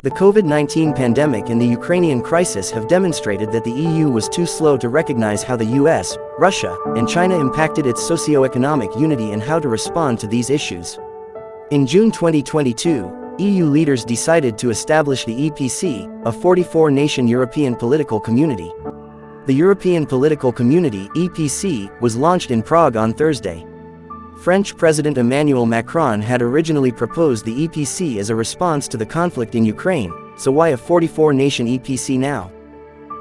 The COVID-19 pandemic and the Ukrainian crisis have demonstrated that the EU was too slow to recognize how the US, Russia, and China impacted its socio-economic unity and how to respond to these issues. In June 2022, EU leaders decided to establish the EPC, a 44-nation European political community. The European Political Community (EPC) was launched in Prague on Thursday. French President Emmanuel Macron had originally proposed the EPC as a response to the conflict in Ukraine, so why a 44-nation EPC now?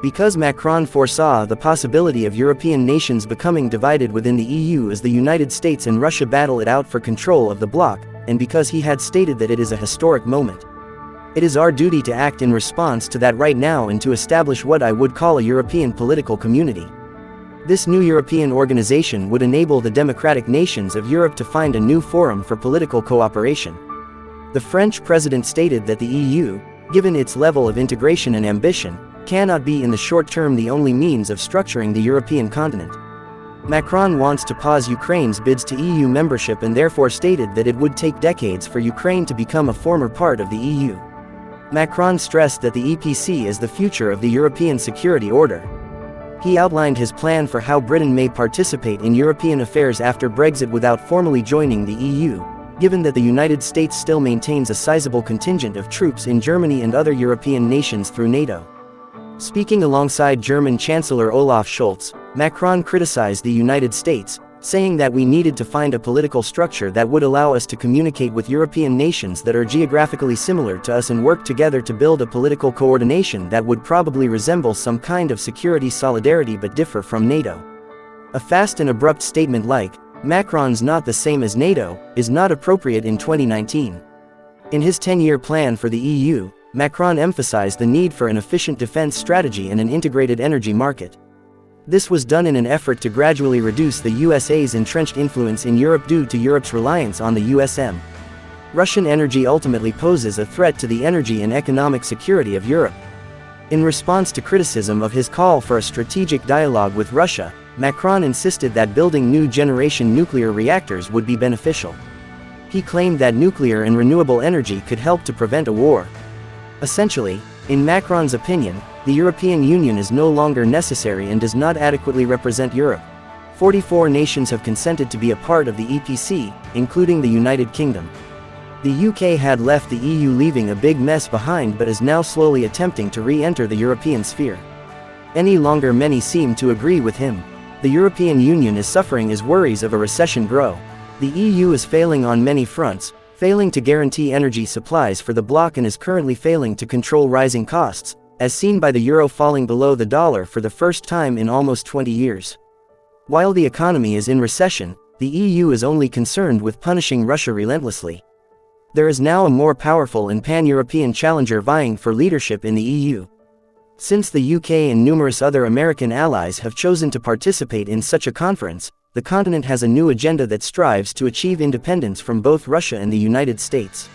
Because Macron foresaw the possibility of European nations becoming divided within the EU as the United States and Russia battle it out for control of the Bloc, and because he had stated that it is a historic moment. It is our duty to act in response to that right now and to establish what I would call a European political community. This new European organization would enable the democratic nations of Europe to find a new forum for political cooperation. The French president stated that the EU, given its level of integration and ambition, cannot be in the short term the only means of structuring the European continent. Macron wants to pause Ukraine's bids to EU membership and therefore stated that it would take decades for Ukraine to become a former part of the EU. Macron stressed that the EPC is the future of the European security order. He outlined his plan for how Britain may participate in European affairs after Brexit without formally joining the EU, given that the United States still maintains a sizable contingent of troops in Germany and other European nations through NATO. Speaking alongside German Chancellor Olaf Scholz, Macron criticized the United States, saying that we needed to find a political structure that would allow us to communicate with European nations that are geographically similar to us and work together to build a political coordination that would probably resemble some kind of security solidarity but differ from NATO. A fast and abrupt statement like, "Macron's not the same as NATO," is not appropriate in 2019. In his 10-year plan for the EU, Macron emphasized the need for an efficient defense strategy and an integrated energy market. This was done in an effort to gradually reduce the USA's entrenched influence in Europe due to Europe's reliance on the USM. Russian energy ultimately poses a threat to the energy and economic security of Europe. In response to criticism of his call for a strategic dialogue with Russia, Macron insisted that building new generation nuclear reactors would be beneficial. He claimed that nuclear and renewable energy could help to prevent a war. Essentially, in Macron's opinion, the European Union is no longer necessary and does not adequately represent Europe. 44 nations have consented to be a part of the EPC, including the United Kingdom. The UK had left the EU, leaving a big mess behind, but is now slowly attempting to re-enter the European sphere. Any longer, many seem to agree with him. The European Union is suffering as worries of a recession grow. The EU is failing on many fronts, failing to guarantee energy supplies for the bloc and is currently failing to control rising costs, as seen by the euro falling below the dollar for the first time in almost 20 years. While the economy is in recession, the EU is only concerned with punishing Russia relentlessly. There is now a more powerful and pan-European challenger vying for leadership in the EU. Since the UK and numerous other American allies have chosen to participate in such a conference, the continent has a new agenda that strives to achieve independence from both Russia and the United States.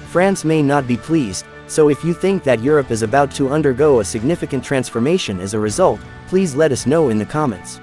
France may not be pleased, so if you think that Europe is about to undergo a significant transformation as a result, please let us know in the comments.